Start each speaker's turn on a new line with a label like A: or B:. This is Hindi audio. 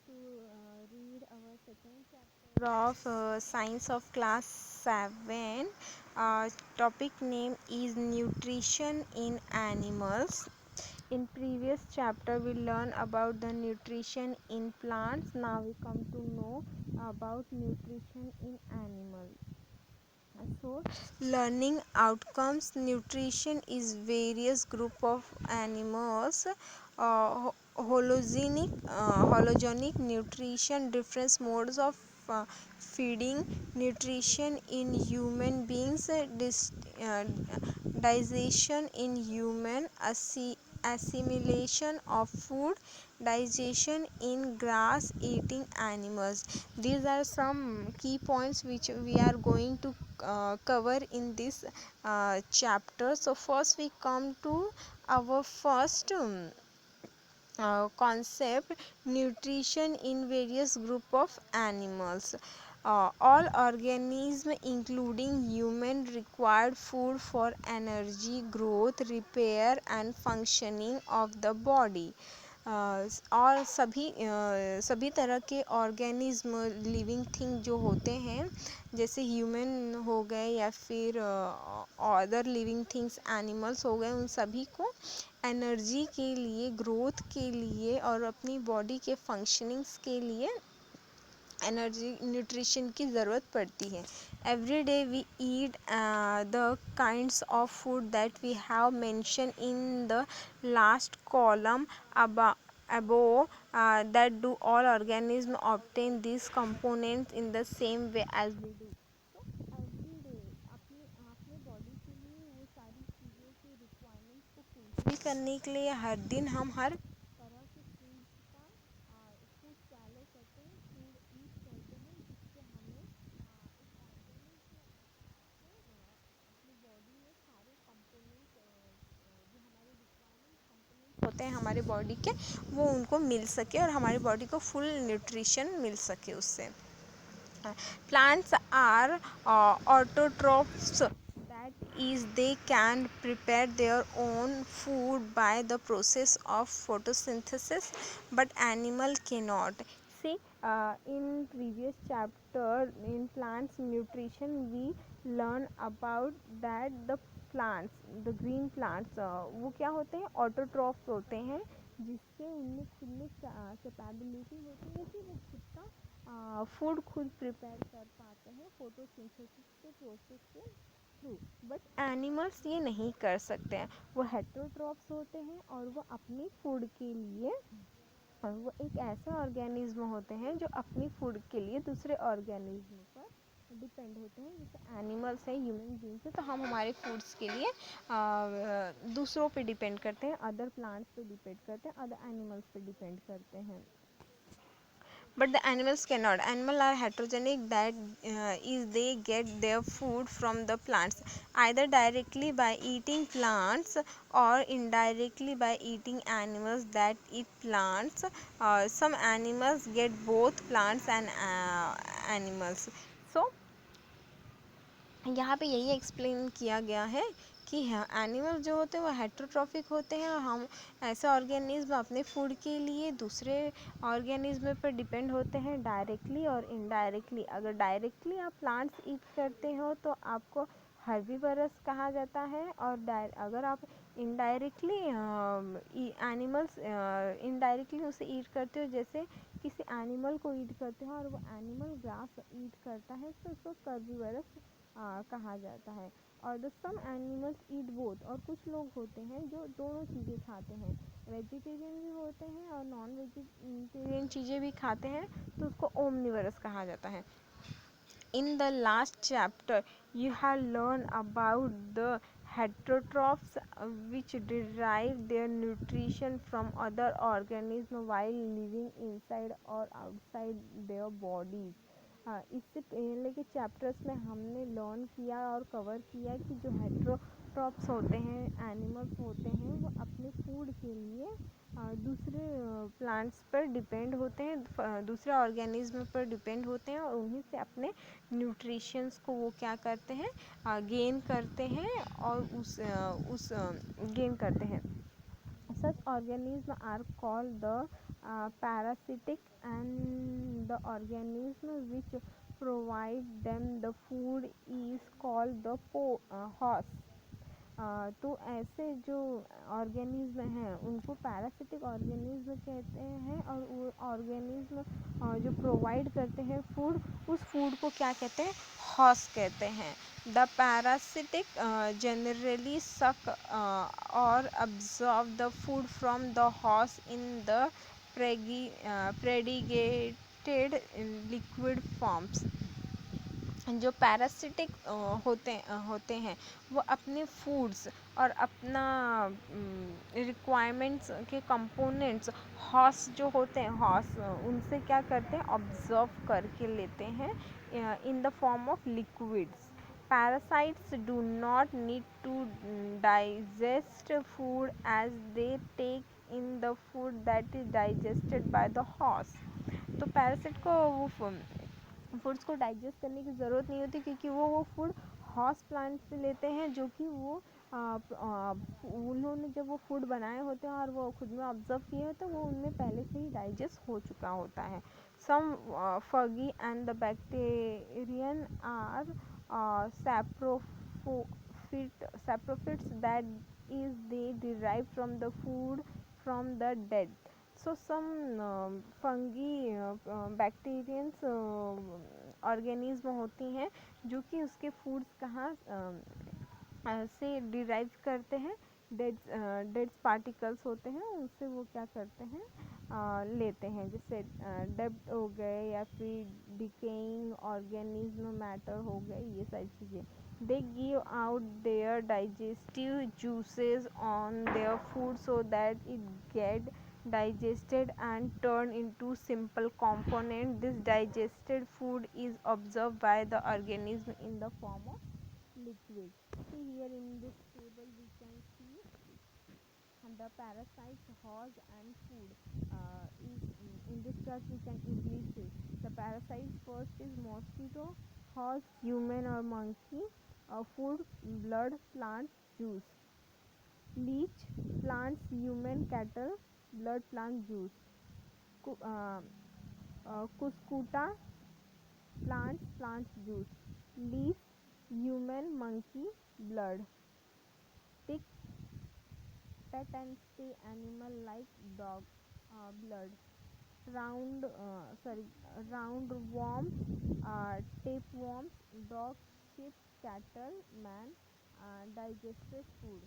A: to read our second chapter of Science of Class 7. Topic name is Nutrition in Animals. In previous chapter we learned about the nutrition in plants. Now we come to know about nutrition in animals. So learning outcomes. Nutrition is various group of animals. Hologenic nutrition, different modes of feeding. Nutrition in human beings, digestion in human, assimilation of food, digestion in grass eating animals. These are some key points which we are going to cover in this chapter. So first we come to our first concept, nutrition in various group of animals. All organisms including human required food for energy, growth, repair and functioning of the body. और सभी तरह के ऑर्गेनिज्म, लिविंग थिंग जो होते हैं, जैसे ह्यूमन हो गए या फिर अदर लिविंग थिंग्स, एनिमल्स हो गए, उन सभी को एनर्जी के लिए, ग्रोथ के लिए और अपनी बॉडी के फंक्शनिंग्स के लिए एनर्जी, न्यूट्रिशन की ज़रूरत पड़ती है. Every day we eat the kinds of food that we have mention in the last column above, that do all organisms obtain these components in the same way as we do. So every day अपने बॉडी के लिए वो सारी चीज़ों की रिक्वायरमेंट्स को फुलफिल करने के लिए हर दिन हम हर तरह के फूड का फूड फॉलो करते हैं, फूड ईट करते हैं, जिससे हमें एक ऑर्गेनिक अपनी बॉडी में सारे कंपोनेंट्स जो हमारे रिक्वायरमेंट कंपोनेंट्स होते हैं हमारे बॉडी के, वो उनको मिल सके और हमारी बॉडी को फुल न्यूट्रिशन मिल सके उससे. Plants are autotrophs, that is they can prepare their own food by the process of photosynthesis, but animal cannot. See, in previous chapter in plants nutrition we learn about that the green plants वो क्या होते हैं, ऑटोट्रॉफ्स होते हैं, जिसके उनमें खुद में कैपेबिलिटी होती है कि वो खुद का फूड खुद प्रिपेयर कर पाते हैं फोटोसिंथेसिस के प्रोसेस के थ्रू. बट एनिमल्स ये नहीं कर सकते हैं. वो हेटरोट्रॉफ्स होते हैं और वो अपनी फूड के लिए, और वो एक ऐसा ऑर्गेनिज्म होते हैं जो अपनी फूड के लिए दूसरे ऑर्गेनिज्म पर डिपेंड होते हैं. जैसे एनिमल्स हैं, ह्यूमन बींग्स हैं, तो हम हमारे फूड्स के लिए दूसरों पे डिपेंड करते हैं, अदर प्लांट्स पे डिपेंड करते हैं, अदर एनिमल्स पे डिपेंड करते हैं. But the animals cannot. Animals are heterogenic, that is they get their food from the plants, either directly by eating plants or indirectly by eating animals that eat plants. Some animals get both plants and animals. So यहाँ पे यही एक्सप्लेन किया गया है कि एनिमल जो होते हैं वो हेटरोट्रॉफिक होते हैं, और हम ऐसे ऑर्गेनिज्म अपने फूड के लिए दूसरे ऑर्गेनिज्म पर डिपेंड होते हैं डायरेक्टली और इनडायरेक्टली. अगर डायरेक्टली आप प्लांट्स ईट करते हो तो आपको हर्बीवरस कहा जाता है, और अगर आप इनडायरेक्टली एनिमल्स इनडायरेक्टली उसे ईट करते हो, जैसे किसी एनिमल को ईट करते हो और वो एनिमल ग्रास ईट करता है, तो उसको कर्बीवरस कहा जाता है. और the some animals eat both, और कुछ लोग होते हैं जो दोनों चीज़ें खाते हैं, वेजिटेरियन भी होते हैं और नॉन वेजिटेरियन चीज़ें भी खाते हैं, तो उसको ओमनिवरस कहा जाता है. In the last chapter you have learned about the heterotrophs, which derive their nutrition from other organisms while living inside or outside their bodies. इससे पहले के चैप्टर्स में हमने लर्न किया और कवर किया कि जो हेटरोट्रॉफ्स होते हैं, एनिमल्स होते हैं, वो अपने फूड के लिए दूसरे प्लांट्स पर डिपेंड होते हैं, दूसरे ऑर्गेनिज्म पर डिपेंड होते हैं, और उन्हीं से अपने न्यूट्रिशंस को वो क्या करते हैं, गेन करते हैं, और उस गेन करते हैं. Such organisms are called the parasitic, and the organism which provide them the food is called the host. तो ऐसे जो ऑर्गेनिज्म हैं उनको पैरासिटिक ऑर्गेनिज्म कहते हैं, और वो ऑर्गेनिज्म जो प्रोवाइड करते हैं फूड, उस फूड को क्या कहते हैं, हॉस्ट कहते हैं. द पैरासिटिक जनरली सक और absorb the food from the host in the predicated liquid forms. जो पैरासिटिक होते हैं वो अपने फूड्स और अपना रिक्वायरमेंट्स के कंपोनेंट्स हॉस्ट जो होते हैं, हॉस्ट उनसे क्या करते हैं, ऑब्जर्व करके लेते हैं in the form of liquids. Parasites do not need to digest food as they take in the food that is digested by the host. तो पैरासिट को वो फूड्स को डाइजेस्ट करने की ज़रूरत नहीं होती, क्योंकि वो फूड हॉस्ट प्लांट से लेते हैं, जो कि वो उन्होंने जब वो फूड बनाए होते हैं और वो खुद में ऑब्जर्व किए होते हैं, वो उनमें पहले से ही डाइजेस्ट हो चुका होता है. सम फगी and the bacterian are saprophits, that is they derive from the food from the dead. So some fungi bacterians organism होती हैं जो कि उसके फूड्स कहाँ से डिराइव करते हैं, डेड पार्टिकल्स होते हैं उनसे वो क्या करते हैं, लेते हैं. जैसे डेड हो गए या फिर डिकेइंग ऑर्गेनिज्म मैटर हो गए, ये सारी चीज़ें. They give out their digestive juices on their food so that it get digested and turned into simple component. This digested food is absorbed by the organism in the form of liquid. See here in this table we can see the parasites, host and food. In this chart we can easily see the parasites. First is mosquito, host human or monkey, food blood, plant juice. Leech, plants human, cattle blood, plant juice. Cuscuta, plants juice. Leaf, human, monkey blood. Tick, pet and stay animal like dog blood. Round worms, tapeworms, dog, sheep, cattle, man, digested food.